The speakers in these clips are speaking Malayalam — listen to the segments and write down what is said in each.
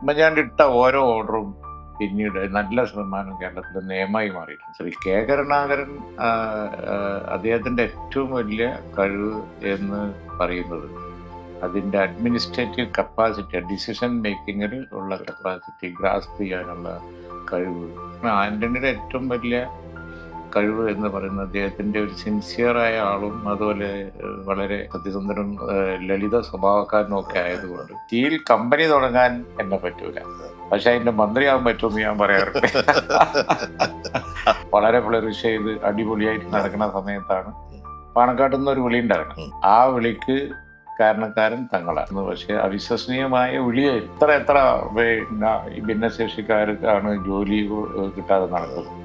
ഉമ്മൻചാണ്ടി ഇട്ട ഓരോ ഓർഡറും പിന്നീട് നല്ല ശതമാനം കേരളത്തിൽ നിയമമായി മാറിയിട്ടുണ്ട്. ശ്രീ കെ കരുണാകരൻ അദ്ദേഹത്തിന്റെ ഏറ്റവും വലിയ കഴിവ് എന്ന് പറയുന്നത് അതിന്റെ അഡ്മിനിസ്ട്രേറ്റീവ് കപ്പാസിറ്റി, ഡിസിഷൻ മേക്കിങ്ങിൽ ഉള്ള കപ്പാസിറ്റി, ഗ്രാസ്പ് ചെയ്യാനുള്ള കഴിവ്. ആന്റണിയുടെ ഏറ്റവും വലിയ കഴിവ് എന്ന് പറയുന്നത് അദ്ദേഹത്തിന്റെ ഒരു സിൻസിയറായ ആളും അതുപോലെ വളരെ സത്യസന്ധനും ലളിത സ്വഭാവക്കാരനും ഒക്കെ ആയതുകൊണ്ട് സ്റ്റീൽ കമ്പനി തുടങ്ങാൻ എന്നെ പറ്റൂല, പക്ഷെ അതിന്റെ മന്ത്രിയാവാൻ പറ്റുമെന്ന് ഞാൻ പറയാറുണ്ട്. വളരെ ഫ്ലറിഷ് ചെയ്ത് അടിപൊളിയായിട്ട് നടക്കുന്ന സമയത്താണ് പാണക്കാട്ടിൽ നിന്ന് ഒരു വിളി ഉണ്ടായിരുന്നു. ആ വിളിക്ക് കാരണക്കാരൻ തങ്ങളാണ്. പക്ഷെ അവിശ്വസനീയമായ വിളിയായിരുന്നു. എത്ര പിന്നെ ഭിന്നശേഷിക്കാർക്കാണ് ജോലി കിട്ടാതെ നടക്കുന്നത്.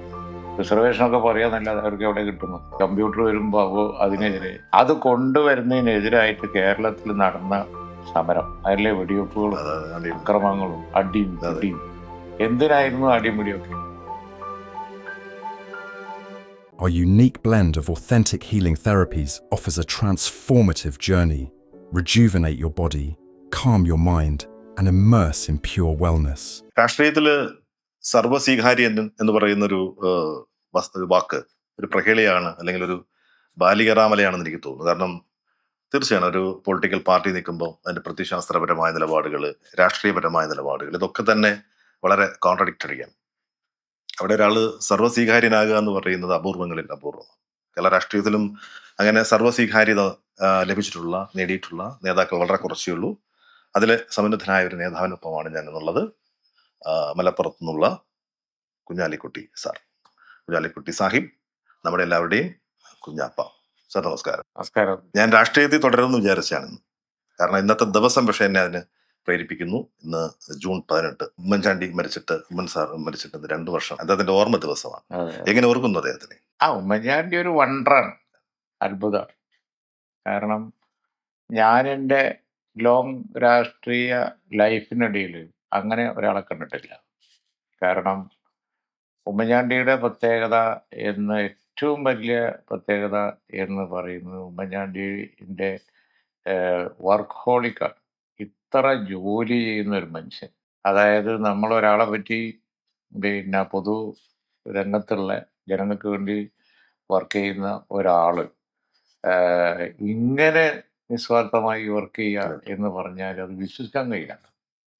റിസർവേഷനൊക്കെ പറയാന്നല്ലാതെ അവർക്ക് എവിടെ കിട്ടുന്നു? കമ്പ്യൂട്ടർ വരുമ്പോൾ അതിനെതിരെ അത് കൊണ്ടുവരുന്നതിനെതിരായിട്ട് കേരളത്തിൽ നടന്ന സമരം, അതിലെ വെടിവെപ്പുകളും അക്രമങ്ങളും അടിയും എന്തിനായിരുന്നു അടിയും പിടിയൊക്കെ? Our unique blend of authentic healing therapies offers a transformative journey. Rejuvenate your body, calm your mind, and immerse in pure wellness. രാഷ്ട്രീയത്തില് സർവ്വസ്വീകാര്യൻ എന്ന് പറയുന്നൊരു വാക്ക് ഒരു പ്രഹേളിയാണ്, അല്ലെങ്കിൽ ഒരു ബാലികറാമലയാണെന്ന് എനിക്ക് തോന്നുന്നു. കാരണം തീർച്ചയാണ് ഒരു പൊളിറ്റിക്കൽ പാർട്ടി നിൽക്കുമ്പോൾ അതിന്റെ പ്രത്യയശാസ്ത്രപരമായ നിലപാടുകൾ, രാഷ്ട്രീയപരമായ നിലപാടുകൾ, ഇതൊക്കെ തന്നെ വളരെ കോൺട്രഡിക്ടറിയാണ്. അവിടെ ഒരാൾ സർവ്വസ്വീകാര്യനാകുക എന്ന് പറയുന്നത് അപൂർവങ്ങളിൽ അപൂർവം. കേരള രാഷ്ട്രീയത്തിലും അങ്ങനെ സർവ്വസ്വീകാര്യത നേടിയിട്ടുള്ള നേതാക്കൾ വളരെ കുറച്ചേ ഉള്ളൂ. അതിലെ സമുന്നതനായ ഒരു നേതാവിനൊപ്പമാണ് ഞാൻ എന്നുള്ളത് മലപ്പുറത്തു നിന്നുള്ള കുഞ്ഞാലിക്കുട്ടി സാർ. കുഞ്ഞാലിക്കുട്ടി സാഹിബ്, നമ്മുടെ എല്ലാവരുടെയും കുഞ്ഞാപ്പ സാർ. നമസ്കാരം. നമസ്കാരം. ഞാൻ രാഷ്ട്രീയത്തിൽ തുടരുമെന്ന് വിചാരിച്ചാണ്, കാരണം ഇന്നത്തെ ദിവസം പക്ഷെ എന്നെ അതിന് പ്രേരിപ്പിക്കുന്നു. ഇന്ന് ജൂൺ 18, ഉമ്മൻചാണ്ടി മരിച്ചിട്ട്, ഉമ്മൻ സാർ മരിച്ചിട്ട് 2 വർഷം. അദ്ദേഹത്തിന്റെ ഓർമ്മ ദിവസമാണ്. എങ്ങനെ ഓർക്കുന്നു അദ്ദേഹത്തിനെ? ഉമ്മൻചാണ്ടി ഒരു വണ്ടറാണ്, അത്ഭുതമാണ്. കാരണം ഞാൻ എൻ്റെ ലോങ് രാഷ്ട്രീയ ലൈഫിനിടയിൽ അങ്ങനെ ഒരാളെ കണ്ടിട്ടില്ല. കാരണം ഉമ്മൻചാണ്ടിയുടെ പ്രത്യേകത ഏറ്റവും വലിയ പ്രത്യേകത എന്ന് പറയുന്നത് ഉമ്മൻചാണ്ടിൻ്റെ വർക്ക് ഹോളിക്കാണ്. ഇത്ര ജോലി ചെയ്യുന്ന ഒരു മനുഷ്യൻ. അതായത് നമ്മൾ ഒരാളെ പറ്റി പിന്നെ പൊതു രംഗത്തുള്ള ജനങ്ങൾക്ക് വേണ്ടി വർക്ക് ചെയ്യുന്ന ഒരാള് ഇങ്ങനെ നിസ്വാർത്ഥമായി വർക്ക് ചെയ്യുക എന്ന് പറഞ്ഞാൽ അത് വിശ്വസിക്കാൻ കഴിയില്ല.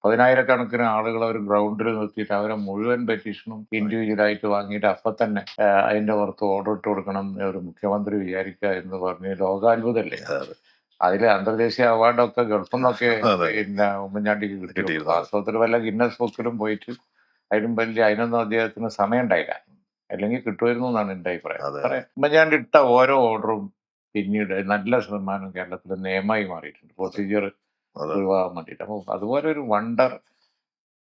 10,000-കണക്കിന് ആളുകളെ ഒരു ഗ്രൗണ്ടിൽ നിർത്തിയിട്ട് അവരെ മുഴുവൻ പെറ്റീഷനും ഇൻഡിവിജ്വലായിട്ട് വാങ്ങിയിട്ട് അപ്പം തന്നെ അതിന്റെ പുറത്ത് ഓർഡർ ഇട്ട് കൊടുക്കണം ഒരു മുഖ്യമന്ത്രി വിചാരിക്കുക എന്ന് പറഞ്ഞ് ലോകാത്ഭുതമല്ലേ. അതിൽ അന്തർദേശീയ അവാർഡൊക്കെ ഗൾഫിൽ നിന്നൊക്കെ പിന്നെ ഉമ്മൻചാണ്ടിക്ക് കിട്ടി. വാസ്തവത്തിൽ വല്ല ഗിന്നസ് ബുക്കിലും പോയിട്ട് അതിനൊന്നും അദ്ദേഹത്തിന് സമയം ഉണ്ടായില്ല, അല്ലെങ്കിൽ കിട്ടുമായിരുന്നു എന്നാണ് എൻ്റെ അഭിപ്രായം. ഉമ്മൻചാണ്ടി ഇട്ട ഓരോ ഓർഡറും പിന്നീട് നല്ല ശതമാനം കേരളത്തിൽ നിയമമായി മാറിയിട്ടുണ്ട്, പ്രൊസീജിയർ ഒഴിവാകാൻ വേണ്ടിയിട്ട്. അപ്പോൾ അതുപോലെ ഒരു വണ്ടർ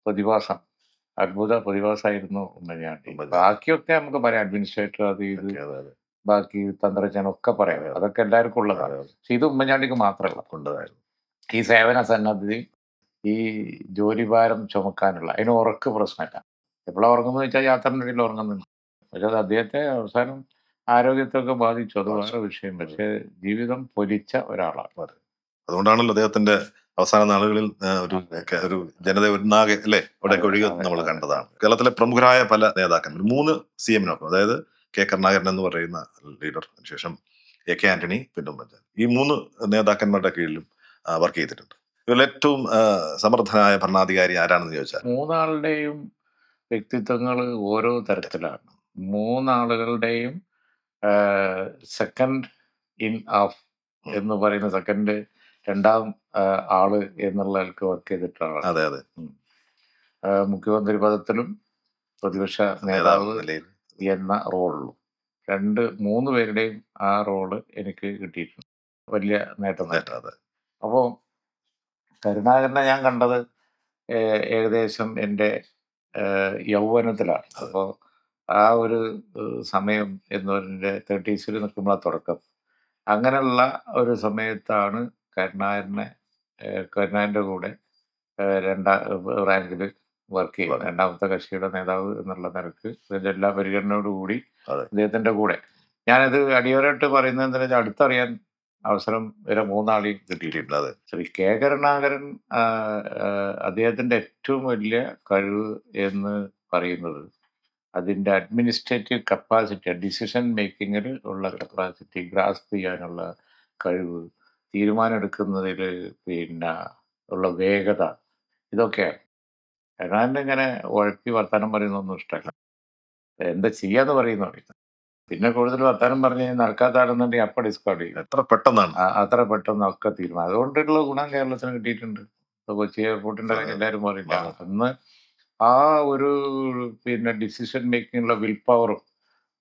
പ്രതിഭാസം, അത്ഭുത പ്രതിഭാസമായിരുന്നു ഉമ്മൻചാണ്ടി. ബാക്കിയൊക്കെ നമുക്ക് പറയാം, അഡ്മിനിസ്ട്രേറ്റർ അത് ഇത്, ബാക്കി തന്ത്രജ്ഞനൊക്കെ പറയാം, അതൊക്കെ എല്ലാവർക്കും ഉള്ളതാണ്. പക്ഷെ ഇത് ഉമ്മൻചാണ്ടിക്ക് മാത്രമല്ല. ഈ സേവന സന്നദ്ധി, ഈ ജോലിഭാരം ചുമക്കാനുള്ള, അതിന് ഉറക്ക് പ്രശ്നമില്ല. എപ്പോഴാണ് ഉറങ്ങുന്നത് വെച്ചാൽ യാത്രനിടയിൽ ഉറങ്ങുന്നുണ്ട്. പക്ഷെ അത് അദ്ദേഹത്തെ അവസാനം ആരോഗ്യത്തൊക്കെ ബാധിച്ചു, അത് വേറെ വിഷയം. പക്ഷെ ജീവിതം പൊലിച്ച ഒരാളാണ്. അതുകൊണ്ടാണല്ലോ അദ്ദേഹത്തിന്റെ അവസാന നാളുകളിൽ ഒരു ജനത ഒന്നാകെ അല്ലെ അവിടെയൊക്കെ ഒഴുകി നമ്മൾ കണ്ടതാണ്. കേരളത്തിലെ പ്രമുഖരായ പല നേതാക്കന്മാർ 3 CM-നൊപ്പം, അതായത് കെ കരുണാകരൻ എന്ന് പറയുന്ന ലീഡർ, ശേഷം AK ആന്റണി, പിന്നെ ഉമ്മൻചാണ്ടി, ഈ 3 നേതാക്കന്മാരുടെ കീഴിലും വർക്ക് ചെയ്തിട്ടുണ്ട്. ഇതിൽ ഏറ്റവും സമർത്ഥനായ ഭരണാധികാരി ആരാണെന്ന് ചോദിച്ചാൽ, 3 ആളുടെയും വ്യക്തിത്വങ്ങൾ ഓരോ തരത്തിലാണ്. 3 ആളുകളുടെയും സെക്കൻഡ് ഇൻ ഓഫ് എന്ന് പറയുന്ന സെക്കൻഡ് രണ്ടാം ആള് എന്നുള്ള വർക്ക് ചെയ്തിട്ടാണ്. അതെ. മുഖ്യമന്ത്രി പദത്തിലും പ്രതിപക്ഷ നേതാവ് എന്ന റോളിലും 3 പേരുടെയും ആ റോള് എനിക്ക് കിട്ടിയിട്ടുണ്ട്. വലിയ നേട്ടം. അപ്പോൾ കരുണാകരനെ ഞാൻ കണ്ടത് ഏകദേശം എൻ്റെ യൗവനത്തിലാണ്. അപ്പോൾ ആ ഒരു സമയം എന്ന് പറഞ്ഞ 30s നിൽക്കുമ്പോഴാണ് തുടക്കം. അങ്ങനെയുള്ള ഒരു സമയത്താണ് കരുണാകരൻ്റെ കൂടെ 2ാം റാങ്കിൽ വർക്ക് ചെയ്യുന്നത്. 2ാമത്തെ കക്ഷിയുടെ നേതാവ് എന്നുള്ള നിലക്ക് എല്ലാ പരിഗണനയോടുകൂടി അദ്ദേഹത്തിന്റെ കൂടെ. ഞാനത് അടിയോരായിട്ട് പറയുന്നത് എന്താ വെച്ചാൽ, അടുത്തറിയാൻ അവസരം വരെ 3 ആളെയും കിട്ടിയിട്ടുണ്ട്. കിട്ടിയിട്ടുണ്ട്. അതെ. ശ്രീ കെ കരുണാകരൻ അദ്ദേഹത്തിന്റെ ഏറ്റവും വലിയ കഴിവ് എന്ന് പറയുന്നത് അതിന്റെ അഡ്മിനിസ്ട്രേറ്റീവ് കപ്പാസിറ്റി, ഡിസിഷൻ മേക്കിങ്ങിൽ ഉള്ള കപ്പാസിറ്റി, ഗ്രാസ്പ് ചെയ്യാനുള്ള കഴിവ്, തീരുമാനം എടുക്കുന്നതിൽ പിന്നെ ഉള്ള വേഗത, ഇതൊക്കെയാണ്. കരുണാകരൻ ഇങ്ങനെ ഉഴപ്പി വർത്താനം പറയുന്നൊന്നും ഇഷ്ടമല്ല. എന്താ ചെയ്യാന്ന് പറയുന്ന പറയും. പിന്നെ കൂടുതൽ വർത്താനം പറഞ്ഞ് നടക്കാത്താണെന്നുണ്ടെങ്കിൽ അപ്പം ഡിസ്കാർഡ് ചെയ്യും. എത്ര പെട്ടെന്നാണ്. അത്ര പെട്ടെന്ന് ഒക്കെ തീരുമാനം. അതുകൊണ്ടുള്ള ഗുണം കേരളത്തിന് കിട്ടിയിട്ടുണ്ട്. ഇപ്പൊ കൊച്ചി എയർപോർട്ടിന്റെ കാര്യം എല്ലാവരും പറയില്ല. അന്ന് ആ ഒരു പിന്നെ ഡിസിഷൻ മേക്കിങ്ങിലുള്ള വിൽ പവറും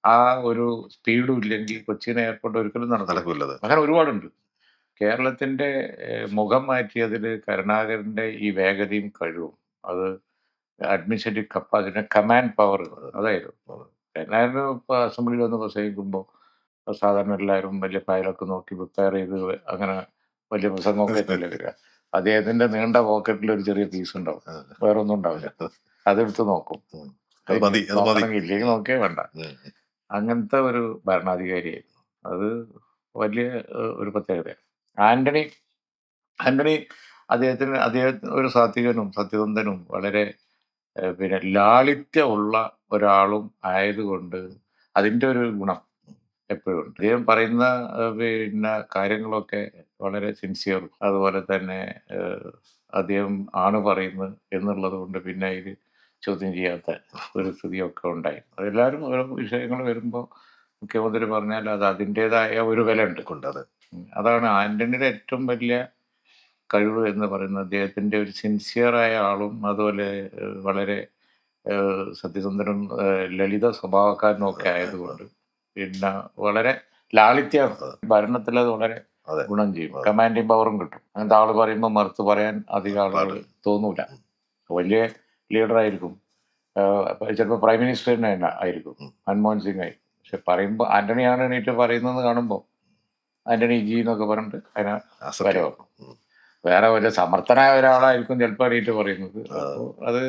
ആ ഒരു സ്പീഡും ഇല്ലെങ്കിൽ കൊച്ചിൻ എയർപോർട്ട് ഒരിക്കലും നടക്കില്ല. നടക്കൂല്ലത്. അങ്ങനെ ഒരുപാടുണ്ട്. കേരളത്തിന്റെ മുഖം മാറ്റിയതിൽ കരുണാകരന്റെ ഈ വേഗതയും കഴിവും, അത് അഡ്മിനിസ്ട്രേറ്റീവ് കപ്പാസിറ്റി, കമാൻഡ് പവർ, അതായിരുന്നു. കരുണാകരൻ ഇപ്പൊ അസംബ്ലിയിൽ വന്ന് പ്രസംഗിക്കുമ്പോൾ സാധാരണ എല്ലാവരും വലിയ ഫയലൊക്കെ നോക്കി പ്രിപ്പയർ ചെയ്ത് അങ്ങനെ വലിയ പ്രസംഗമൊക്കെ ആയിട്ടല്ലേ വരിക. അദ്ദേഹത്തിന്റെ നീണ്ട പോക്കറ്റിൽ ഒരു ചെറിയ പീസ് ഉണ്ടാവും, വേറൊന്നും ഉണ്ടാവില്ല. അതെടുത്ത് നോക്കും. അത് മതി, അത് മതി. ഇല്ലെങ്കിൽ നോക്കേ വേണ്ട. അങ്ങനത്തെ ഒരു ഭരണാധികാരിയായിരുന്നു. അത് വലിയ ഒരു പ്രത്യേകതയാണ്. ആന്റണി അദ്ദേഹം ഒരു സാത്വികനും സത്യസന്ധനും വളരെ പിന്നെ ലാളിത്യമുള്ള ഒരാളും ആയതുകൊണ്ട് അതിൻ്റെ ഒരു ഗുണം എപ്പോഴും ഉണ്ട്. അദ്ദേഹം പറയുന്ന പിന്നെ കാര്യങ്ങളൊക്കെ വളരെ സിൻസിയറും അതുപോലെ തന്നെ അദ്ദേഹം ആണ് പറയുന്നത് എന്നുള്ളത് കൊണ്ട് പിന്നെ ഇത് ചോദ്യം ചെയ്യാത്ത ഒരു സ്ഥിതിയൊക്കെ ഉണ്ടായി. അതെല്ലാവരും ഓരോ വിഷയങ്ങൾ വരുമ്പോൾ മുഖ്യമന്ത്രി പറഞ്ഞാൽ അത് അതിൻ്റെതായ ഒരു വില ഉണ്ട്. അതാണ് ആന്റണിയുടെ ഏറ്റവും വലിയ കഴിവ് എന്ന് പറയുന്നത്. അദ്ദേഹത്തിൻ്റെ ഒരു സിൻസിയറായ ആളും അതുപോലെ വളരെ സത്യസന്ധനും ലളിത സ്വഭാവക്കാരനും ഒക്കെ ആയതുകൊണ്ട് പിന്നെ വളരെ ലാളിത്യമാണ്. ഭരണത്തിൽ അത് വളരെ ഗുണം ചെയ്യും. കമാൻഡിങ് പവറും കിട്ടും. അങ്ങനത്തെ ആള് പറയുമ്പോൾ മറുത്ത് പറയാൻ അധികം ആളുകൾ തോന്നൂല. വലിയ ലീഡറായിരിക്കും, ചിലപ്പോൾ പ്രൈം മിനിസ്റ്റർ തന്നെ ആയിരിക്കും, മൻമോഹൻ സിംഗ് ആയി. പക്ഷെ പറയുമ്പോൾ ആന്റണിയാണ് എണീറ്റ് പറയുന്നത് കാണുമ്പോൾ ആന്റണി ജി എന്നൊക്കെ പറഞ്ഞിട്ട് അതിനെ വരവാക്കും. വേറെ ഒരു സമർത്ഥനായ ഒരാളായിരിക്കും ചിലപ്പോൾ എണീറ്റ് പറയുന്നത്. അപ്പോൾ അത്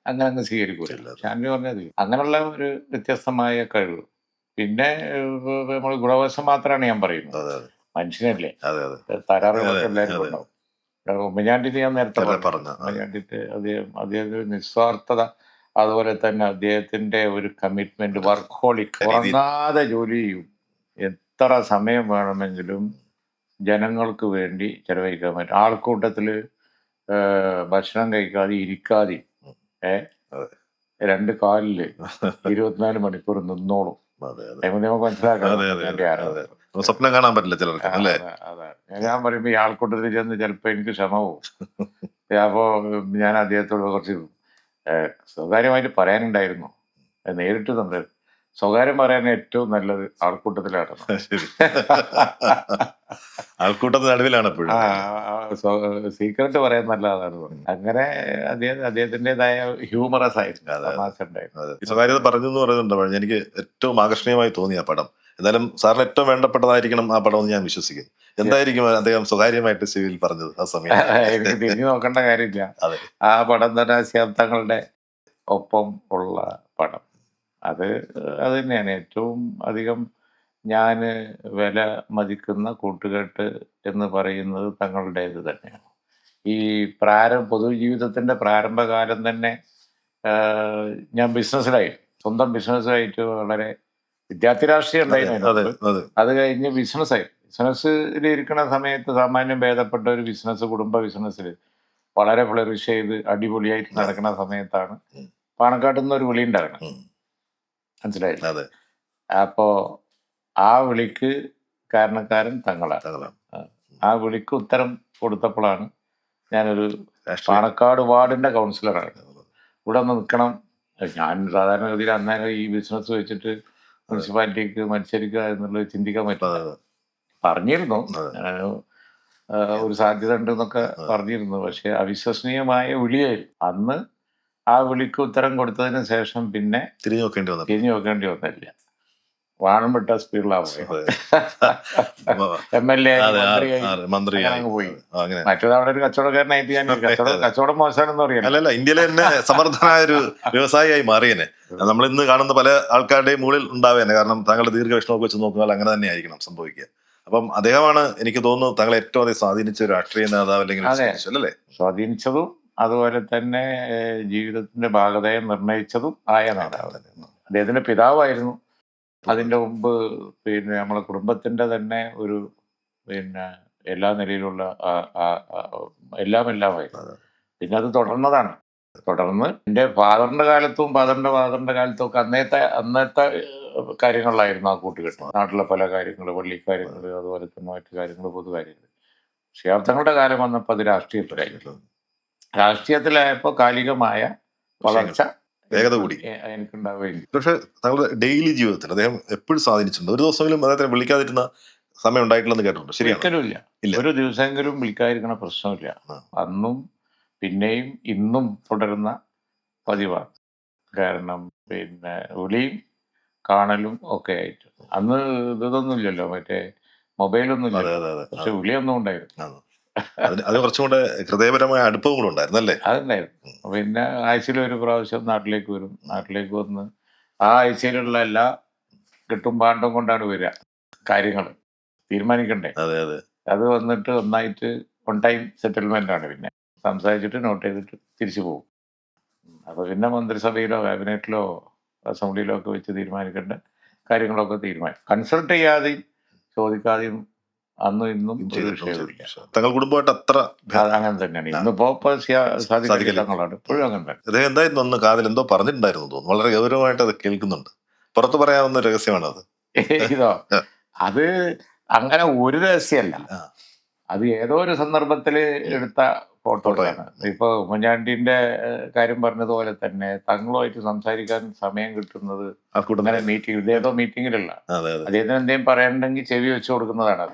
അങ്ങനെ സ്വീകരിക്കൂല. പക്ഷെ ആന്റണി പറഞ്ഞത് അങ്ങനെയുള്ള ഒരു വ്യത്യസ്തമായ കഴിവ്. പിന്നെ നമ്മൾ ഗുണവശം മാത്രമാണ് ഞാൻ പറയുന്നത്. മനുഷ്യനല്ലേ, തരാറുകളൊക്കെ എല്ലാവരും ഉണ്ടാവും. ഉമ്മൻചാണ്ടിക്ക് ഞാൻ നേരത്തെ പറഞ്ഞു. ഉമ്മൻചാണ്ടിക്ക് അദ്ദേഹത്തിന്റെ നിസ്വാർത്ഥത, അതുപോലെ തന്നെ അദ്ദേഹത്തിന്റെ ഒരു കമ്മിറ്റ്മെന്റ്, വർക്കോളിക്, ഉറങ്ങാതെ ജോലി ചെയ്യും. എത്ര സമയം വേണമെങ്കിലും ജനങ്ങൾക്ക് വേണ്ടി ചെലവഴിക്കാൻ പറ്റും. ആൾക്കൂട്ടത്തില് ഭക്ഷണം കഴിക്കാതെ ഇരിക്കാതെ 2 കാലില് 24 മണിക്കൂർ നിന്നോളും. നമുക്ക് മനസ്സിലാക്കാം. സ്വപ്നം കാണാൻ പറ്റില്ല ചിലർക്ക്. അതാണ് ഞാൻ പറയുമ്പോ ഈ ആൾക്കൂട്ടത്തിൽ ചെന്ന് ചിലപ്പോ എനിക്ക് ക്ഷമ പോകും. അപ്പോ ഞാൻ അദ്ദേഹത്തോട് കുറച്ച് സ്വകാര്യമായിട്ട് പറയാനുണ്ടായിരുന്നു. നേരിട്ട് സംസാരിച്ചു. സ്വകാര്യം പറയാൻ ഏറ്റവും നല്ലത് ആൾക്കൂട്ടത്തിലാണ്. ആൾക്കൂട്ടത്തിന് നടുവിലാണ് സീക്രട്ട് പറയാൻ നല്ലതാണ്. അങ്ങനെ അദ്ദേഹത്തിൻ്റെതായ ഹ്യൂമറസ് ആയിരുന്നു. സ്വകാര്യത പറഞ്ഞു എന്ന് പറയുന്നുണ്ട്. എനിക്ക് ഏറ്റവും ആകർഷണീയമായി തോന്നി ആ പടം. എന്നാലും സാറിന് ഏറ്റവും വേണ്ടപ്പെട്ടതായിരിക്കണം ആ പടം എന്ന് ഞാൻ വിശ്വസിക്കുന്നു. എന്തായിരിക്കും അദ്ദേഹം സ്വകാര്യമായിട്ട് സിവിൽ പറഞ്ഞത് ആ സമയം? എനിക്ക് തിരിഞ്ഞു നോക്കേണ്ട കാര്യമില്ല. ആ പടം തന്നെ ശബ്ദങ്ങളുടെ ഒപ്പം ഉള്ള പടം. അത് തന്നെയാണ് ഏറ്റവും അധികം ഞാൻ വില മതിക്കുന്ന കൂട്ടുകെട്ട് എന്ന് പറയുന്നത് തങ്ങളുടേത് തന്നെയാണ്. ഈ പൊതുജീവിതത്തിൻ്റെ പ്രാരംഭകാലം തന്നെ ഞാൻ ബിസിനസ്സിലായി, സ്വന്തം ബിസിനസ്സായിട്ട് വളരെ വിദ്യാർത്ഥി രാഷ്ട്രീയം ഉണ്ടായിരുന്നു. അത് കഴിഞ്ഞ് ബിസിനസ്സിൽ ഇരിക്കുന്ന സമയത്ത് സാമാന്യം ഭേദപ്പെട്ട ഒരു ബിസിനസ്, കുടുംബ ബിസിനസ്സിൽ വളരെ ഫ്ലറിഷ് ചെയ്ത് അടിപൊളിയായിട്ട് നടക്കുന്ന സമയത്താണ് പാണക്കാട്ടിൽ നിന്ന് ഒരു വിളി ഉണ്ടാകണം. മനസ്സിലായില്ല? അപ്പോ ആ വിളിക്ക് കാരണക്കാരൻ തങ്ങളാണ്. ആ വിളിക്ക് ഉത്തരം കൊടുത്തപ്പോഴാണ് ഞാനൊരു പാണക്കാട് വാർഡിന്റെ കൗൺസിലറാണ്, ഇവിടെ ഒന്ന് നിൽക്കണം. ഞാൻ സാധാരണഗതിയിൽ അന്നേരം ഈ ബിസിനസ് വെച്ചിട്ട് മുനിസിപ്പാലിറ്റിക്ക് മത്സരിക്കുക എന്നുള്ളത് ചിന്തിക്കാൻ പറ്റില്ല. പറഞ്ഞിരുന്നു, ഒരു സാധ്യത ഉണ്ടെന്നൊക്കെ പറഞ്ഞിരുന്നു. പക്ഷെ അവിശ്വസനീയമായ വിളിയായിരുന്നു. അന്ന് ആ വിളിക്ക് ഉത്തരം കൊടുത്തതിന് ശേഷം പിന്നെ തിരിഞ്ഞു നോക്കേണ്ടി വന്നില്ല. വാണം വിട്ട സ്പീഡിലാണ് MLA മന്ത്രിയായി പോയി. മറ്റേത് അവിടെ ഒരു കച്ചവടക്കാരനായിട്ട് ഞാൻ കച്ചവടം മോശമാണെന്ന് പറയാം. അല്ലല്ല, ഇന്ത്യയിലെ തന്നെ സമർത്ഥനായ ഒരു വ്യവസായിയായി മാറിയേനെ. നമ്മൾ ഇന്ന് കാണുന്ന പല ആൾക്കാരുടെയും മുകളിൽ ഉണ്ടാവേനെ. കാരണം താങ്കളുടെ ദീർഘവീക്ഷണമൊക്കെ വെച്ച് നോക്കുമ്പോൾ അങ്ങനെ തന്നെ ആയിരിക്കണം സംഭവിക്കുക. അപ്പം അദ്ദേഹമാണ് എനിക്ക് തോന്നുന്നു താങ്കളെ ഏറ്റവും അധികം സ്വാധീനിച്ച ഒരു രാഷ്ട്രീയ നേതാവ് അല്ലെങ്കിൽ അതെ. അല്ലേ? സ്വാധീനിച്ചതും അതുപോലെ തന്നെ ജീവിതത്തിന്റെ ഭാഗതയെ നിർണയിച്ചതും ആയ നേതാവ്. അദ്ദേഹത്തിന്റെ പിതാവായിരുന്നു. അതിന്റെ മുമ്പ് പിന്നെ നമ്മളെ കുടുംബത്തിന്റെ തന്നെ ഒരു പിന്നെ എല്ലാ നിലയിലുള്ള എല്ലാമായിരുന്നു. പിന്നെ അത് തുടർന്നതാണ്. തുടർന്ന് എൻ്റെ ഫാദറിന്റെ ഫാദറിന്റെ കാലത്തും ഒക്കെ അന്നത്തെ കാര്യങ്ങളിലായിരുന്നു ആ കൂട്ടുകെട്ട്. നാട്ടിലെ പല കാര്യങ്ങൾ, പള്ളിക്കാര്യങ്ങൾ, അതുപോലെ തന്നെ മറ്റു കാര്യങ്ങൾ, പൊതുകാര്യങ്ങൾ. ശിഹാബ്ദങ്ങളുടെ കാലം വന്നപ്പോൾ അത് രാഷ്ട്രീയത്തിലായിരുന്നു. രാഷ്ട്രീയത്തിലായപ്പോൾ കാലികമായ വളർച്ച വേഗത കൂടി എനിക്കുണ്ടാവുകയും. പക്ഷെ താങ്കളുടെ ഡെയിലി ജീവിതത്തിൽ അദ്ദേഹം എപ്പോഴും സ്വാധീനിച്ചിട്ടുണ്ട്. ഒരു ദിവസമെങ്കിലും അദ്ദേഹത്തെ വിളിക്കാതിരുന്ന സമയം ഉണ്ടായിട്ടില്ലെന്ന് കേട്ടിട്ടുണ്ട്. ശരിയാണ്? ഒരിക്കലുമില്ല. ഒരു ദിവസമെങ്കിലും വിളിക്കാതിരിക്കണ പ്രശ്നമില്ല. അന്നും പിന്നെയും ഇന്നും തുടരുന്ന പതിവാണ്. കാരണം പിന്നെ വിളിയും കാണലും ഒക്കെ ആയിട്ട്. അന്ന് ഇതൊന്നും ഇല്ലല്ലോ, മറ്റേ മൊബൈലൊന്നും ഇല്ലല്ലോ. പക്ഷെ വിളിയൊന്നും ഉണ്ടായിരുന്നു. അത് കുറച്ചും കൂടെ ഹൃദയപരമായ അടുപ്പവും കൂടെ ഉണ്ടായിരുന്നു അല്ലേ? അതുണ്ടായിരുന്നു. പിന്നെ ആഴ്ചയിൽ ഒരു പ്രാവശ്യം നാട്ടിലേക്ക് വരും. നാട്ടിലേക്ക് വന്ന് ആ ആഴ്ചയിലുള്ള എല്ലാ കിട്ടും പാണ്ടും കൊണ്ടാണ് വരിക. കാര്യങ്ങൾ തീരുമാനിക്കണ്ടേ. അത് വന്നിട്ട് ഒന്നായിട്ട് വൺ ടൈം സെറ്റിൽമെന്റ് ആണ്. പിന്നെ സംസാരിച്ചിട്ട് നോട്ട് ചെയ്തിട്ട് തിരിച്ചു പോകും. അപ്പൊ പിന്നെ മന്ത്രിസഭയിലോ ക്യാബിനറ്റിലോ അസംബ്ലിയിലോ ഒക്കെ വെച്ച് തീരുമാനിക്കേണ്ട കാര്യങ്ങളൊക്കെ കൺസൾട്ട് ചെയ്യാതെയും ചോദിക്കാതെയും അന്നും ഇന്നും ഒരു വിഷയമില്ല. തങ്ങൾ കുടുംബമായിട്ട് അത്ര അങ്ങനെ തന്നെയാണ്. ഇന്നിപ്പോ സാധിക്കാണ് ഇപ്പോഴും അങ്ങനെ തന്നെ. അദ്ദേഹം എന്തായിരുന്നു അന്ന് കാതിൽ എന്തോ പറഞ്ഞിട്ടുണ്ടായിരുന്നു തോന്നുന്നു. വളരെ ഗൗരവമായിട്ട് അത് കേൾക്കുന്നുണ്ട്. പുറത്തു പറയാവുന്ന രഹസ്യമാണ് അത്. ഇതോ അത് അങ്ങനെ ഒരു രഹസ്യമല്ല. അത് ഏതോ ഒരു സന്ദർഭത്തിൽ എടുത്ത ഫോട്ടോയാണ്. ഇപ്പൊ ഉമ്മൻചാണ്ടിന്റെ കാര്യം പറഞ്ഞതുപോലെ തന്നെ തങ്ങളുമായിട്ട് സംസാരിക്കാൻ സമയം കിട്ടുന്നത് അങ്ങനെ മീറ്റിംഗ്, ഇതേതോ മീറ്റിങ്ങിലല്ല. അദ്ദേഹത്തിന് എന്തെങ്കിലും പറയണമെങ്കിൽ ചെവി വെച്ച് കൊടുക്കുന്നതാണ്,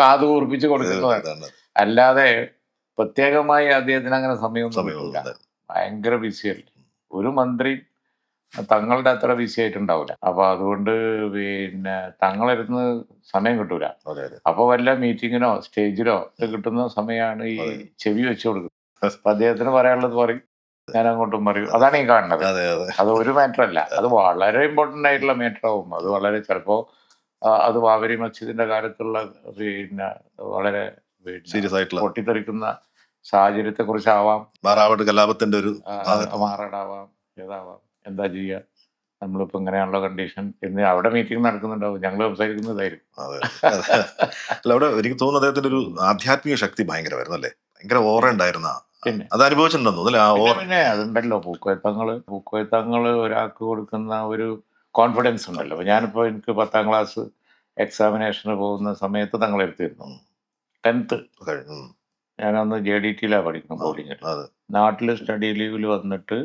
കാത് കൂർപ്പിച്ച് കൊടുക്കുന്നതാണ്. അല്ലാതെ പ്രത്യേകമായി അദ്ദേഹത്തിന് അങ്ങനെ സമയമൊന്നും ഭയങ്കര ബിസിയല്ലേ. ഒരു മന്ത്രി തങ്ങളുടെ അത്ര ബിസി ആയിട്ടുണ്ടാവില്ല. അപ്പൊ അതുകൊണ്ട് പിന്നെ തങ്ങളിരുന്ന് സമയം കിട്ടൂല. അപ്പൊ വല്ല മീറ്റിങ്ങിനോ സ്റ്റേജിലോ ഒക്കെ കിട്ടുന്ന സമയമാണ് ഈ ചെവി വെച്ചു കൊടുക്കുന്നത്. അപ്പൊ അദ്ദേഹത്തിന് പറയാനുള്ളത് പറയും, ഞാൻ അങ്ങോട്ടും പറയും. അതാണ് ഈ കാണുന്നത്. അത് ഒരു മാറ്റർ അല്ല, അത് വളരെ ഇമ്പോർട്ടന്റ് ആയിട്ടുള്ള മാറ്റർ ആവും. അത് വളരെ ചിലപ്പോ അത് ബാബരി മസ്ജിദിന്റെ കാലത്തുള്ള പിന്നെ വളരെ സീരിയസ് ആയിട്ടുള്ള പൊട്ടിത്തെറിക്കുന്ന സാഹചര്യത്തെ കുറിച്ചാവാം, മാറാവട്ട് കലാപത്തിന്റെ ഒരു മാറാടാവാം, ഏതാവാം. എന്താ ചെയ്യുക, നമ്മളിപ്പോ ഇങ്ങനെയാണല്ലോ കണ്ടീഷൻ എന്ന് അവിടെ മീറ്റിംഗ് നടക്കുന്നുണ്ടാവും, ഞങ്ങൾ സംസാരിക്കുന്നതായിരിക്കും. അല്ല, അവിടെ എനിക്ക് തോന്നുന്നു അദ്ദേഹത്തിന്റെ ഒരു ആധ്യാത്മിക ശക്തി ഭയങ്കരമായിരുന്നു അല്ലേ? ഭയങ്കര ഓറ ഉണ്ടായിരുന്ന. പിന്നെ അത് അനുഭവിച്ചിട്ടുണ്ടെന്നു. പിന്നെ അതുണ്ടല്ലോ, പൂക്കോയത്തങ്ങള് ഒരാൾക്ക് കൊടുക്കുന്ന ഒരു കോൺഫിഡൻസ് ഉണ്ടല്ലോ. ഞാനിപ്പോ എനിക്ക് 10ാം ക്ലാസ് എക്സാമിനേഷന് പോകുന്ന സമയത്ത് തങ്ങളെടുത്തിരുന്നു. 10th ഞാനന്ന് JDT-യിലാണ് പഠിക്കുന്നത്, ബോർഡിങ്ങിൽ. നാട്ടില് സ്റ്റഡി ലീവിൽ വന്നിട്ട്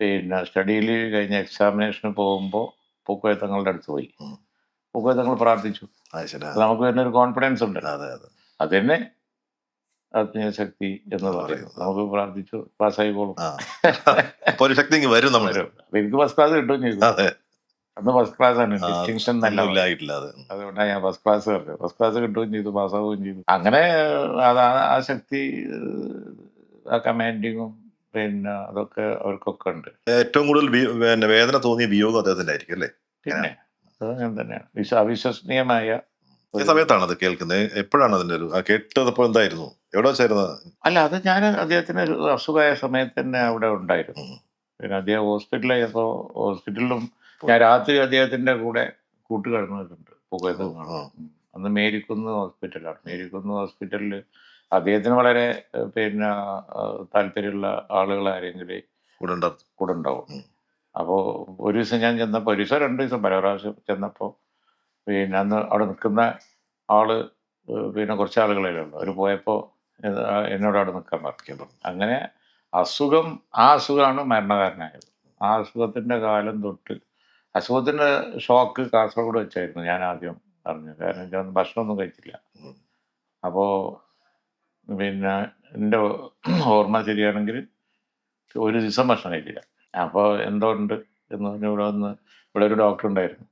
പിന്നെ സ്റ്റഡി ലീവ് കഴിഞ്ഞ് എക്സാമിനേഷന് പോകുമ്പോൾ പൂക്കോയത്തങ്ങളുടെ അടുത്ത് പോയി. പൂക്കോയത്തങ്ങൾ പ്രാർത്ഥിച്ചു. നമുക്ക് തന്നെ ഒരു കോൺഫിഡൻസ് ഉണ്ട്. അത് തന്നെ ആത്മീയ ശക്തി എന്ന് പറയും. നമുക്ക് പ്രാർത്ഥിച്ചു പാസ്സായിക്കോളും. എനിക്ക് ഫസ്റ്റ് ക്ലാസ് കിട്ടുകയും ചെയ്തു. അന്ന് ഫസ്റ്റ് ക്ലാസ് ആണ്, ഡിസ്റ്റിങ്ഷൻ നല്ല. അതുകൊണ്ടാണ് ഞാൻ ഫസ്റ്റ് ക്ലാസ് പറഞ്ഞത്. ഫസ്റ്റ് ക്ലാസ് കിട്ടുകയും ചെയ്തു, പാസ്സാവുകയും ചെയ്തു. അങ്ങനെ ആ ശക്തി, ആ കമാൻഡിങ്ങും പിന്നെ അതൊക്കെ അവർക്കൊക്കെ ഉണ്ട്. ഏറ്റവും കൂടുതൽ വേദന തോന്നിയ വിയോഗം അദ്ദേഹത്തിന്റെ ആയിരിക്കും അല്ലേ? പിന്നെ അതങ്ങനെ തന്നെയാണ്. അവിശ്വസനീയമായ സമയത്താണ് അത് കേൾക്കുന്നത്. എപ്പോഴാണ് അതിന്റെ ഒരു കേട്ടപ്പോ എന്തായിരുന്നു? എവിടെ വെച്ചായിരുന്നു? അല്ല, അത് ഞാൻ അദ്ദേഹത്തിന് അസുഖമായ സമയത്ത് തന്നെ അവിടെ ഉണ്ടായിരുന്നു. പിന്നെ അദ്ദേഹം ഹോസ്പിറ്റലായപ്പോ ഹോസ്പിറ്റലിലും ഞാൻ രാത്രി അദ്ദേഹത്തിന്റെ കൂടെ കൂട്ടുകിടന്നിട്ടുണ്ട്. അന്ന് മേരിക്കുന്ന് ഹോസ്പിറ്റലാണ്. മേരിക്കുന്ന് ഹോസ്പിറ്റലിൽ അദ്ദേഹത്തിന് വളരെ പിന്നെ താല്പര്യമുള്ള ആളുകൾ ആരെങ്കിലും കൂടെ ഉണ്ടാവും. അപ്പോൾ ഒരു ദിവസം ഞാൻ ചെന്നപ്പോൾ, ഒരു ദിവസം 2 ദിവസം പല പ്രാവശ്യം ചെന്നപ്പോൾ പിന്നെ അന്ന് അവിടെ നിൽക്കുന്ന ആള് പിന്നെ കുറച്ച് ആളുകളെല്ലാം അവർ പോയപ്പോൾ എന്നോട് അവിടെ നിൽക്കാൻ പറഞ്ഞു. അങ്ങനെ ആ അസുഖമാണ് മരണകാരനായത്. ആ അസുഖത്തിന്റെ കാലം തൊട്ട്, അസുഖത്തിന്റെ ഷോക്ക് കാസർഗോഡ് വെച്ചായിരുന്നു ഞാൻ ആദ്യം അറിഞ്ഞത്. കാരണം ഞാൻ ഭക്ഷണമൊന്നും കഴിച്ചില്ല. അപ്പോൾ പിന്നെ എൻ്റെ ഓർമ്മ ശരിയാണെങ്കിൽ ഒരു ദിവസം ഭക്ഷണം കഴിച്ചില്ല. അപ്പോൾ എന്തോ ഉണ്ട് എന്ന് പറഞ്ഞ് ഇവിടെ ഒരു ഡോക്ടർ ഉണ്ടായിരുന്നു,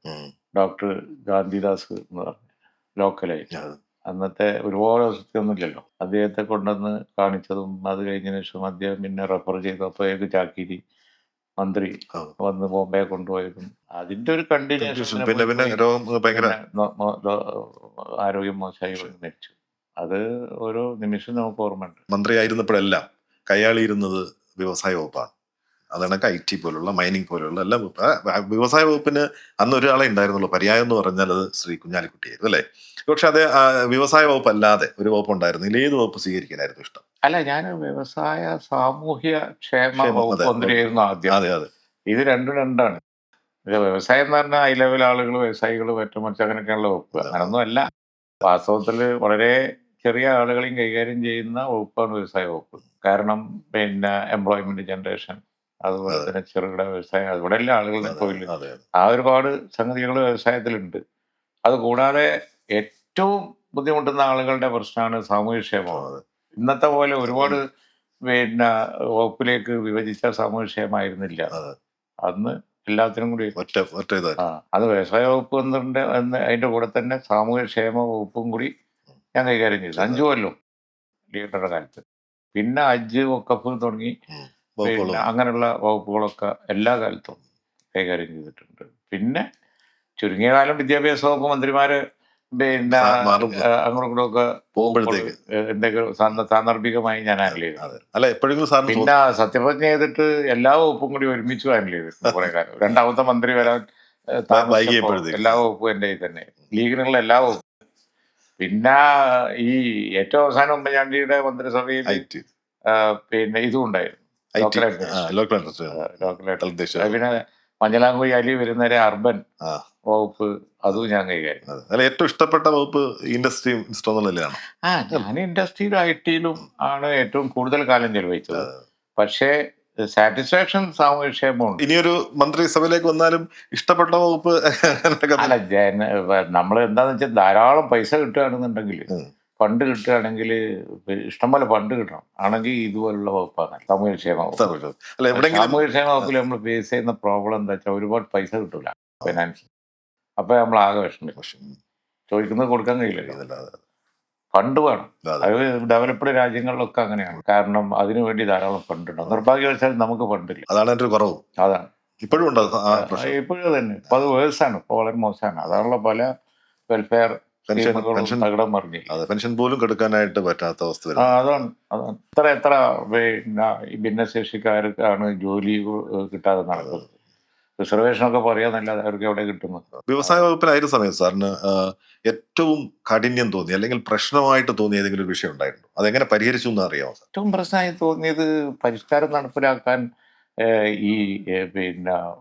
ഡോക്ടർ ഗാന്ധിദാസ് എന്ന് പറഞ്ഞു, ലോക്കലായിട്ട്. അന്നത്തെ ഒരുപാട് ഹോസ്പിറ്റലൊന്നുമില്ലല്ലോ. അദ്ദേഹത്തെ കൊണ്ടുവന്ന് കാണിച്ചതും അത് കഴിഞ്ഞതിന് ശേഷം അദ്ദേഹം പിന്നെ റെഫർ ചെയ്തപ്പോഴേക്ക് ചാക്കിരി മന്ത്രി ആ. വന്ന് ബോംബെ കൊണ്ടുപോയതും അതിന്റെ ഒരു കണ്ടിന്യൂഷൻ Confusion. പിന്നെ രോഗം ഭയങ്കര ആരോഗ്യം മോശമായി വന്ന് മരിച്ചു. അത് ഓരോ നിമിഷം നമുക്ക് ഓർമ്മയുണ്ട്. മന്ത്രിയായിരുന്നപ്പോഴെല്ലാം കയ്യാളിയിരുന്നത് വ്യവസായ വകുപ്പാണ്. അതാണ് IT പോലുള്ള മൈനിങ് പോലുള്ള എല്ലാ വ്യവസായ വകുപ്പിന് അന്ന് ഒരാളെ ഉണ്ടായിരുന്നുള്ളൂ പര്യായം എന്ന് പറഞ്ഞാൽ അത് ശ്രീ കുഞ്ഞാലിക്കുട്ടിയായിരുന്നു അല്ലേ? പക്ഷെ അത് വ്യവസായ വകുപ്പ് അല്ലാതെ ഒരു വകുപ്പ് ഉണ്ടായിരുന്നില്ല. ഏത് വകുപ്പ് സ്വീകരിക്കാനായിരുന്നു ഇഷ്ടം? അല്ല, ഞാൻ വ്യവസായ സാമൂഹ്യ ക്ഷേമ ക്ഷേമം, വകുപ്പ് അതെ. മന്ത്രിയായിരുന്നു ആദ്യം. അതെ അതെ ഇത് രണ്ടും രണ്ടാണ്. ഇത് വ്യവസായം എന്ന് പറഞ്ഞാൽ ഹൈ ലെവൽ ആളുകൾ, വ്യവസായികൾ, മറ്റു അങ്ങനെയൊക്കെയുള്ള വകുപ്പ്. അങ്ങനൊന്നും അല്ല. വാസ്തവത്തിൽ വളരെ ചെറിയ ആളുകളെയും കൈകാര്യം ചെയ്യുന്ന വകുപ്പാണ് വ്യവസായ വകുപ്പ്. കാരണം എംപ്ലോയ്മെന്റ് ജനറേഷൻ, അതുപോലെ അതെ. തന്നെ ചെറുകിട വ്യവസായം, അതുപോലെ എല്ലാ ആളുകളുടെ അതെ തൊഴിൽ, അതെ ഒരുപാട് സംഗതികൾ വ്യവസായത്തിലുണ്ട്. അതുകൂടാതെ ഏറ്റവും ബുദ്ധിമുട്ടുന്ന ആളുകളുടെ പ്രശ്നമാണ് സാമൂഹ്യക്ഷേമം. അതെ ഇന്നത്തെ പോലെ ഒരുപാട് വകുപ്പിലേക്ക് വിഭജിച്ച സാമൂഹ്യക്ഷേമമായിരുന്നില്ല. അതെ. അന്ന് എല്ലാത്തിനും കൂടി ഒറ്റ ഇതായിരുന്നു. അത് വ്യവസായ വകുപ്പ് എന്നുണ്ട്. അതിന്റെ കൂടെ തന്നെ സാമൂഹ്യക്ഷേമ വകുപ്പും കൂടി ഞാൻ കൈകാര്യം ചെയ്തു 5 കൊല്ലം ലീഡറുടെ കാലത്ത്. പിന്നെ ഹജ്ജ്, വഖഫ് തുടങ്ങി വകുപ്പുകളും അങ്ങനെയുള്ള വകുപ്പുകളൊക്കെ എല്ലാ കാലത്തും കൈകാര്യം ചെയ്തിട്ടുണ്ട്. പിന്നെ ചുരുങ്ങിയ കാലം വിദ്യാഭ്യാസ വകുപ്പ് മന്ത്രിമാര് മാറും അങ്ങോട്ടും ഇങ്ങോട്ടും ഒക്കെ പോകുമ്പോഴത്തേക്ക് എന്തെങ്കിലും സാന്ദർഭികമായി ഞാൻ ഹാൻഡിൽ ചെയ്തു. അതെ. അല്ല എപ്പോഴെങ്കിലും സാറിന് പിന്നെ സത്യപ്രതിജ്ഞ ചെയ്തിട്ട് എല്ലാ വകുപ്പും കൂടി ഒരുമിച്ച് ഹാൻഡിൽ ചെയ്തിട്ടുണ്ട് കുറെ കാലം. രണ്ടാമത്തെ മന്ത്രി വരാൻ താമസിച്ചപ്പോൾ വൈകിയപ്പോഴത്തേക്ക് എല്ലാ വകുപ്പും എൻ്റെ കയ്യിൽ തന്നെ, ലീഗിനുള്ള എല്ലാ വകുപ്പും. പിന്നെ ഈ ഏറ്റവും അവസാനം ഉമ്മൻചാണ്ടിയുടെ മന്ത്രിസഭയിൽ IT ഇതും ഉണ്ടായിരുന്നു, ലോക്കൽ അഡ്മിനിസ്ട്രേഷൻ. Local administration. പിന്നെ മഞ്ഞളാംകുഴി അലി വരുന്നവരെ അർബൻ വകുപ്പ്, അതും ഞാൻ കൈകാര്യം. അല്ല ഏറ്റവും ഇഷ്ടപ്പെട്ട വകുപ്പ് ഇൻഡസ്ട്രി മിനിസ്റ്റർ ഞാൻ ഇൻഡസ്ട്രിയിലും IT-യിലും ആണ് ഏറ്റവും കൂടുതൽ കാലം ചെലവഴിച്ചത്. പക്ഷേ സാറ്റിസ്ഫാക്ഷൻ സാമൂഹ്യക്ഷേമമുണ്ട്. ഇനിയൊരു മന്ത്രിസഭയിലേക്ക് വന്നാലും ഇഷ്ടപ്പെട്ട വകുപ്പ് അല്ല, നമ്മൾ എന്താന്ന് വെച്ചാൽ ധാരാളം പൈസ കിട്ടുകയാണെന്നുണ്ടെങ്കിൽ, ഫണ്ട് കിട്ടുകയാണെങ്കിൽ, ഇഷ്ടംപോലെ ഫണ്ട് കിട്ടണം ആണെങ്കിൽ ഇതുപോലുള്ള വകുപ്പാണ് സാമൂഹ്യക്ഷേമ വകുപ്പ്. അല്ല എവിടെയെങ്കിലും സാമൂഹ്യക്ഷേമ വകുപ്പിൽ നമ്മൾ ഫേസ് ചെയ്യുന്ന പ്രോബ്ലം എന്താ വെച്ചാൽ ഒരുപാട് പൈസ കിട്ടൂല ഫൈനാൻസ്. അപ്പൊ നമ്മൾ ആകെ വിഷമിക്കും. ചോദിക്കുന്നത് കൊടുക്കാൻ കഴിയില്ലല്ലോ. ഫണ്ട് വേണം. അത് ഡെവലപ്ഡ് രാജ്യങ്ങളിലൊക്കെ അങ്ങനെയാണ്. കാരണം അതിനു വേണ്ടി ധാരാളം ഫണ്ട് ഉണ്ടാവും. നിർഭാഗ്യവശാൽ നമുക്ക് ഫണ്ടില്ല. അതാണ് എൻ്റെ ഒരു കുറവ്. അതാണ് ഇപ്പോഴും ഉണ്ട്. ഇപ്പോഴും തന്നെ. ഇപ്പൊ അത് വേഴ്സാണ്, ഇപ്പൊ വളരെ മോശമാണ്. അതാണല്ലോ പല വെൽഫെയർ തകിടം മറിഞ്ഞില്ല. പെൻഷൻ പോലും കൊടുക്കാനായിട്ട് പറ്റാത്ത അവസ്ഥ. അതാണ് എത്ര ഈ ഭിന്നശേഷിക്കാർക്കാണ് ജോലി കിട്ടാതെ നടക്കുന്നത്. റിസർവേഷനൊക്കെ പറയാന്നല്ലാതെ അവർക്ക് എവിടെ കിട്ടുന്നത്. വ്യവസായ വകുപ്പിലായിരുന്ന സമയത്ത് സാറിന് ഏറ്റവും കാഠിന്യം തോന്നി അല്ലെങ്കിൽ പ്രശ്നമായിട്ട് തോന്നിയ ഏതെങ്കിലും ഒരു വിഷയം ഉണ്ടായിരുന്നു? അതെങ്ങനെ പരിഹരിച്ചു എന്ന് അറിയാമോ? ഏറ്റവും പ്രശ്നമായി തോന്നിയത് പരിഷ്കാരം നടപ്പിലാക്കാൻ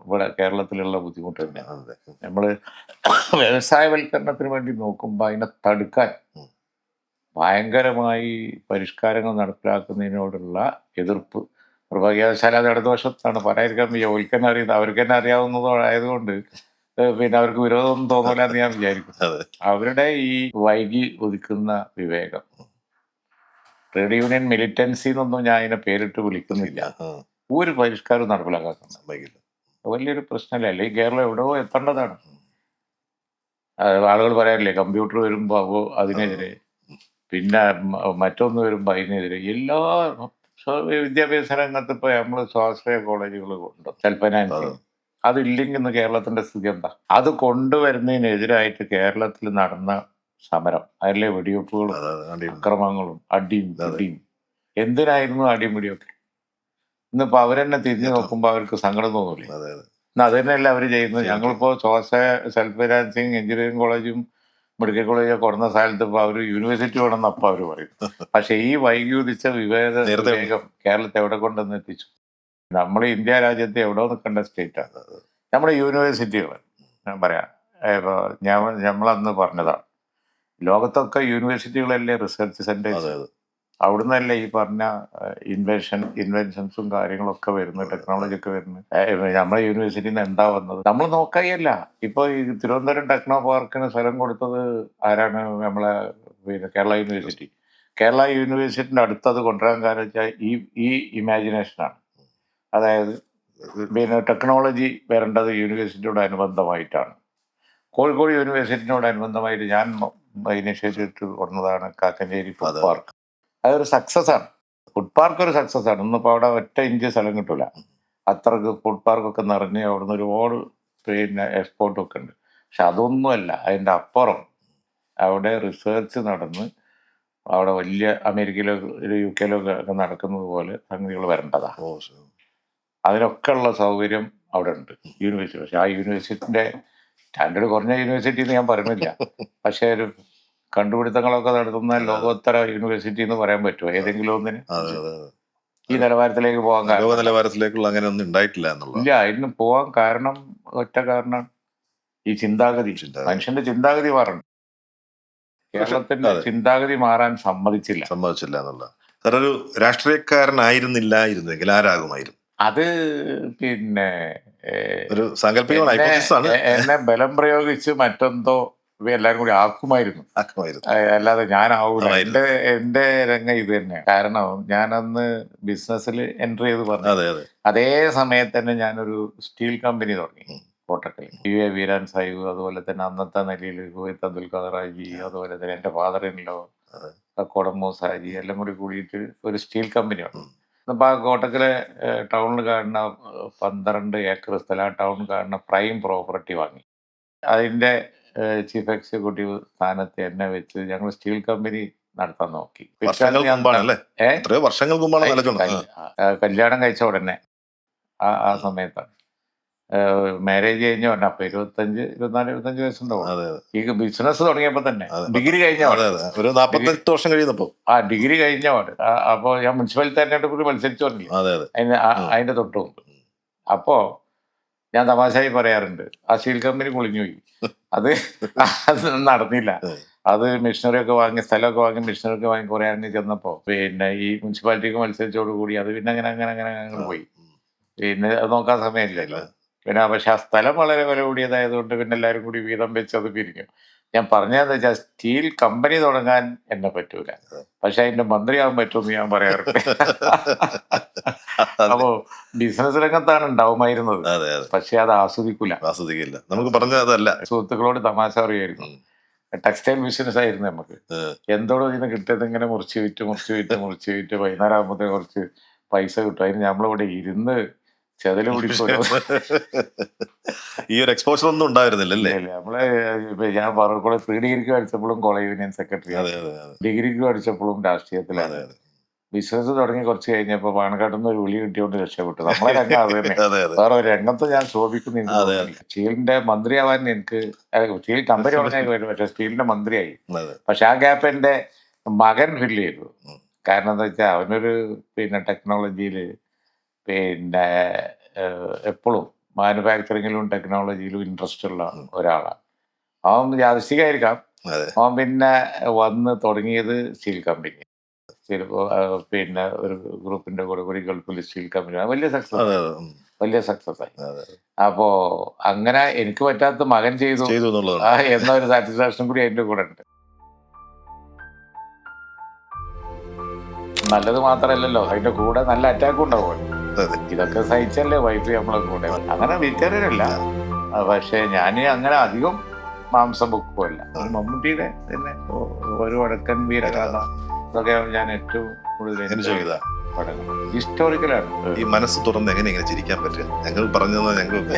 ഇവിടെ കേരളത്തിലുള്ള ബുദ്ധിമുട്ട് തന്നെയാണ്. നമ്മൾ വ്യവസായവൽക്കരണത്തിന് വേണ്ടി നോക്കുമ്പോൾ അതിനെ തടുക്കാൻ ഭയങ്കരമായി പരിഷ്കാരങ്ങൾ നടപ്പിലാക്കുന്നതിനോടുള്ള എതിർപ്പ്. നിർഭാഗ്യവശാൽ അത് ഇടതുപക്ഷത്താണ്. പറയാതിരിക്കാൻ വയ്യ. അവർക്ക് തന്നെ അറിയാവുന്നതായതുകൊണ്ട് അവർക്ക് വിരോധമൊന്നും തോന്നില്ല എന്ന് ഞാൻ വിചാരിക്കുന്നു. അവരുടെ ഈ വൈകി ഉദിക്കുന്ന വിവേകം, ട്രേഡ് യൂണിയൻ മിലിറ്റൻസി എന്നൊന്നും ഞാൻ അതിനെ പേരിട്ട് വിളിക്കുന്നില്ല, ഒരു പരിഷ്കാരം നടപ്പിലാക്കാൻ വലിയൊരു പ്രശ്നമല്ല. ഈ കേരളം എവിടെയോ എത്തേണ്ടതാണ്. ആളുകൾ പറയാറില്ലേ, കമ്പ്യൂട്ടർ വരുമ്പോൾ അതിനെതിരെ, പിന്നെ മറ്റൊന്ന് വരുമ്പോൾ അതിനെതിരെ. എല്ലാ വിദ്യാഭ്യാസ രംഗത്ത് ഇപ്പോൾ നമ്മൾ സ്വാശ്രയ കോളേജുകൾ ഉണ്ട്, സെൽഫ് ഫൈനാൻസിങ്. അതില്ലെങ്കിൽ ഇന്ന് കേരളത്തിന്റെ സ്ഥിതി എന്താ? അത് കൊണ്ടുവരുന്നതിനെതിരായിട്ട് കേരളത്തിൽ നടന്ന സമരം, അതിലെ വെടിവെപ്പുകളും അക്രമങ്ങളും അടിയും പിടിയും. എന്തിനായിരുന്നു അടിയും പിടിയൊക്കെ? ഇന്നിപ്പോ അവരെന്നെ തിരിഞ്ഞു നോക്കുമ്പോൾ അവർക്ക് സങ്കടം തോന്നൂലേ? ഇന്ന് അത് തന്നെയല്ല അവർ ചെയ്യുന്നത്. ഞങ്ങളിപ്പോ സ്വാശ്രയ സെൽഫ് ഫൈനാൻസിങ് എഞ്ചിനീയറിംഗ് കോളേജും മെഡിക്കൽ കോളേജൊക്കെ കൊടുന്ന സ്ഥലത്ത് ഇപ്പോൾ അവർ യൂണിവേഴ്സിറ്റി വേണമെന്ന് അപ്പം അവർ പറയും. പക്ഷെ ഈ വൈകി ഉദിച്ച വിവേകം കേരളത്തെ എവിടെ കൊണ്ടുവന്ന് എത്തിച്ചു? നമ്മൾ ഇന്ത്യ രാജ്യത്തെ എവിടെ നിൽക്കേണ്ട സ്റ്റേറ്റാണ് നമ്മുടെ യൂണിവേഴ്സിറ്റികൾ. ഞാൻ പറയാം, നമ്മളന്ന് പറഞ്ഞതാണ്, ലോകത്തൊക്കെ യൂണിവേഴ്സിറ്റികളല്ലേ റിസർച്ച് സെന്റേഴ്സ്. അവിടുന്നല്ലേ ഈ പറഞ്ഞ ഇൻവെൻഷൻസും കാര്യങ്ങളൊക്കെ വരുന്നത്, ടെക്നോളജി ഒക്കെ വരുന്നത്. നമ്മുടെ യൂണിവേഴ്സിറ്റിയിൽ നിന്ന് എന്താ വന്നത്? നമ്മൾ നോക്കുകയല്ല. ഇപ്പോൾ ഈ തിരുവനന്തപുരം ടെക്നോ പാർക്കിന് സ്ഥലം കൊടുത്തത് ആരാണ്? നമ്മളെ കേരള യൂണിവേഴ്സിറ്റി. കേരള യൂണിവേഴ്സിറ്റിൻ്റെ അടുത്തത് കൊണ്ടുവരാൻ കാരണം വെച്ചാൽ ഈ ഇമാജിനേഷനാണ്. അതായത് ടെക്നോളജി വരേണ്ടത് യൂണിവേഴ്സിറ്റിയോട് അനുബന്ധമായിട്ടാണ്. കോഴിക്കോട് യൂണിവേഴ്സിറ്റിയോട് അനുബന്ധമായിട്ട് ഞാൻ ഇനിഷ്യേറ്റീവ് കൊണ്ടതാണ് കാക്കഞ്ചേരി ഫുഡ് പാർക്ക്. അതൊരു സക്സസ് ആണ്. ഫുഡ് പാർക്ക് ഒരു സക്സസ് ആണ്. ഇന്നിപ്പോൾ അവിടെ ഒറ്റ ഇഞ്ച് സ്ഥലം കിട്ടൂല. അത്രക്ക് ഫുഡ് പാർക്കൊക്കെ നിറഞ്ഞ് അവിടുന്ന് ഒരുപാട് പിന്നെ എക്സ്പോർട്ടൊക്കെ ഉണ്ട്. പക്ഷെ അതൊന്നുമല്ല, അതിൻ്റെ അപ്പുറം അവിടെ റിസർച്ച് നടന്ന് അവിടെ വലിയ അമേരിക്കയിലോ UK ഒക്കെ നടക്കുന്നത് പോലെ സംഗതികൾ വരേണ്ടതാണ്. ഓ ശരി. അതിനൊക്കെ ഉള്ള സൗകര്യം അവിടെ ഉണ്ട് യൂണിവേഴ്സിറ്റി. പക്ഷെ ആ യൂണിവേഴ്സിറ്റിൻ്റെ സ്റ്റാൻഡേർഡ് കുറഞ്ഞ യൂണിവേഴ്സിറ്റി എന്ന് ഞാൻ പറയുന്നില്ല, പക്ഷേ ഒരു കണ്ടുപിടുത്തങ്ങളൊക്കെ നടത്തുന്ന ലോകോത്തര യൂണിവേഴ്സിറ്റി എന്ന് പറയാൻ പറ്റുമോ ഏതെങ്കിലും ഒന്നിന് അതെ അതെ അതെ. ഈ നിലവാരത്തിലേക്ക് പോകാൻ ലോക കാരണം? നിലവാരത്തിലേക്കുള്ള അങ്ങനെ ഒന്നും ഉണ്ടായിട്ടില്ല എന്നുള്ള ഇല്ല, ഇതിന് പോകാൻ കാരണം ഒറ്റ കാരണം ഈ ചിന്താഗതി, മനുഷ്യന്റെ ചിന്താഗതി മാറണം. കേരളത്തിന്റെ അതെ. ചിന്താഗതി മാറാൻ സമ്മതിച്ചില്ല. സമ്മതിച്ചില്ല എന്നുള്ള. സാർ ഒരു രാഷ്ട്രീയക്കാരനായിരുന്നില്ലായിരുന്നെങ്കിൽ ആരാകുമായിരുന്നു? അത് പിന്നെ ഒരു സാങ്കല്പികമാണ്, hypothesis ആണ്. എന്നെ ബലം പ്രയോഗിച്ച് മറ്റെന്തോ എല്ലാരും കൂടി ആക്കുമായിരുന്നു. ആക്കുമായിരുന്നു. അല്ലാതെ ഞാനാവൂല. ആയിരുന്നു. എന്റെ രംഗം ഇത് തന്നെയാണ്. കാരണം ഞാനന്ന് ബിസിനസ്സിൽ എൻട്രി ചെയ്ത് പറഞ്ഞു. അതെ അതെ. അതേ സമയത്ത് തന്നെ ഞാനൊരു സ്റ്റീൽ കമ്പനി തുടങ്ങി ഉം. കോട്ടക്കൽ. UA വീരാൻ സാഹിബ്, അതുപോലെ തന്നെ അന്നത്തെ നിലയിൽ കുവൈത്ത് അബ്ദുൽ ഖാദർ ഹാജി, അതുപോലെ തന്നെ എൻ്റെ ഫാദറിനിലോ അതെ. കക്കോടം മൂസ ഹാജി എല്ലാം കൂടി കൂടിയിട്ട് ഒരു സ്റ്റീൽ കമ്പനിയാണ്. ഉം. അപ്പോൾ ആ കോട്ടക്കലെ ടൗണിൽ കാണുന്ന 12 ഏക്കർ സ്ഥലം, ആ ടൗണിൽ കാണുന്ന പ്രൈം പ്രോപ്പർട്ടി വാങ്ങി. അതിൻ്റെ ചീഫ് എക്സിക്യൂട്ടീവ് സ്ഥാനത്ത് എന്നെ വെച്ച് ഞങ്ങൾ സ്റ്റീൽ കമ്പനി നടത്താൻ നോക്കി. വർഷങ്ങൾക്ക് മുമ്പാണല്ലേ? എത്രയോ വർഷങ്ങൾക്ക് മുമ്പാണ് ആലോചന. കല്യാണം കഴിച്ച ഉടനെ ആ സമയത്താണ് മാരേജ് കഴിഞ്ഞ ഉടനെ. അപ്പൊ 24-25 വയസ്സുണ്ടാവും. അതെ അതെ. ഈ ബിസിനസ് തുടങ്ങിയപ്പോ തന്നെ അതെ. ഡിഗ്രി കഴിഞ്ഞ അതെ അതെ. ഒരു 48 വർഷം കഴിയുന്നപ്പോ. ഡിഗ്രി കഴിഞ്ഞ പാട്. അപ്പൊ ഞാൻ മുനിസിപ്പാലിറ്റി തെരഞ്ഞെടുപ്പിൽ മത്സരിച്ചു പറഞ്ഞില്ല, അതെ അതെ. അതിന്റെ തൊട്ട് മുമ്പ്. അപ്പോ ഞാൻ തമാശയായി പറയാറുണ്ട്, ആ സ്റ്റീൽ കമ്പനി പൊളിഞ്ഞുപോയി. അത് നടന്നില്ല. അത് മിഷനറി ഒക്കെ വാങ്ങി, സ്ഥലമൊക്കെ വാങ്ങി, മിഷനറി ഒക്കെ വാങ്ങി കുറെ അങ്ങ് ചെന്നപ്പോ പിന്നെ ഈ മുനിസിപ്പാലിറ്റിക്ക് മത്സരിച്ചോടുകൂടി അത് പിന്നെ അങ്ങനെ പോയി. പിന്നെ അത് നോക്കാൻ സമയമില്ലല്ലോ. പിന്നെ പക്ഷെ ആ സ്ഥലം വളരെ വില കൂടിയതായതുകൊണ്ട് പിന്നെ എല്ലാവരും കൂടി വീതം വെച്ച് അത് പിരിഞ്ഞു. ഞാൻ പറഞ്ഞതെന്ന് വെച്ചാൽ സ്റ്റീൽ കമ്പനി തുടങ്ങാൻ എന്നെ പറ്റൂല, പക്ഷെ അതിന്റെ മന്ത്രിയാവാൻ പറ്റുമെന്ന് ഞാൻ പറയാറുണ്ട്. അപ്പോ ബിസിനസ് രംഗത്താണ് ഉണ്ടാവുമായിരുന്നത്, പക്ഷെ അത് ആസ്വദിക്കില്ല. നമുക്ക് പറഞ്ഞ അതല്ല. സുഹൃത്തുക്കളോട് തമാശ അറിയായിരുന്നു, ടെക്സ്റ്റൈൽ ബിസിനസ് ആയിരുന്നു നമുക്ക്. എന്തോടോ ഇതിന് കിട്ടിയത് ഇങ്ങനെ മുറിച്ച് വിറ്റ് വൈകുന്നേരം ആകുമ്പോഴത്തേ കുറച്ച് പൈസ കിട്ടും. അതിന് നമ്മളിവിടെ ഇരുന്ന് ചെതല് പിടിക്കുമല്ലോ. ഈ ഒരു എക്സ്പോഷർ ഒന്നും ഉണ്ടായിരുന്നില്ലല്ലേ? നമ്മള് ഞാൻ പറഞ്ഞ പ്രീ ഡിഗ്രിക്ക് പഠിച്ചപ്പോഴും കോളേജ് യൂണിയൻ സെക്രട്ടറി, ഡിഗ്രിക്ക് പഠിച്ചപ്പോഴും രാഷ്ട്രീയത്തിലാണ്. ബിസിനസ് തുടങ്ങി കുറച്ച് കഴിഞ്ഞപ്പോ പാണക്കാട്ടുനിന്ന് ഒരു വിളി കിട്ടിയോണ്ട് രക്ഷപ്പെട്ടു. നമ്മളെ രംഗം അത് തന്നെ. വേറെ ഒരു രംഗത്ത് ഞാൻ ശോഭിക്കുന്നു. സ്റ്റീലിന്റെ മന്ത്രിയാവാൻ എനിക്ക് സ്റ്റീൽ കമ്പനി തുടങ്ങാൻ പറ്റും, പക്ഷെ സ്റ്റീലിന്റെ മന്ത്രിയായി. പക്ഷെ ആ ഗ്യാപ്പ് എന്റെ മകൻ ഫില്ല് ചെയ്തു. കാരണം എന്താ വെച്ചാൽ അവനൊരു ടെക്നോളജിയില് എപ്പോഴും മാനുഫാക്ചറിങ്ങിലും ടെക്നോളജിയിലും ഇൻട്രസ്റ്റ് ഉള്ള ഒരാളാണ്. അവൻ യാദൃശ്ചികമായിരിക്കാം, അവൻ പിന്നെ വന്ന് തുടങ്ങിയത് സ്റ്റീൽ കമ്പനി. ഒരു ഗ്രൂപ്പിന്റെ കൂടി ഗൾഫിൽ സ്റ്റീൽ കമ്പനി വലിയ സക്സസ് ആയി. അപ്പോ അങ്ങനെ എനിക്ക് പറ്റാത്ത മകൻ ചെയ്തു എന്നൊരു സാറ്റിസ്ഫാക്ഷൻ കൂടി അതിന്റെ കൂടെ ഉണ്ട്. നല്ലത് മാത്രമല്ലല്ലോ, അതിന്റെ കൂടെ നല്ല അറ്റാക്കും ഉണ്ടാവുമല്ലോ. ഇതൊക്കെ സഹിച്ചല്ലേ വൈഫ് നമ്മളെ കൂടെ. അങ്ങനെ വെജിറ്റേറിയനല്ല, പക്ഷെ ഞാൻ അങ്ങനെ അധികം മാംസം വെക്കുമല്ല. മമ്മൂട്ടിയുടെ തന്നെ ഒരു വടക്കൻ വീരഗാഥ ഇതൊക്കെ ഞാൻ ഏറ്റവും കൂടുതൽ പടങ്ങൾ ഹിസ്റ്റോറിക്കലാണ്. ഈ മനസ്സ് തുറന്ന് എങ്ങനെ ചിരിക്കാൻ പറ്റുക? ഞങ്ങൾ പറഞ്ഞത് ഞങ്ങൾക്ക്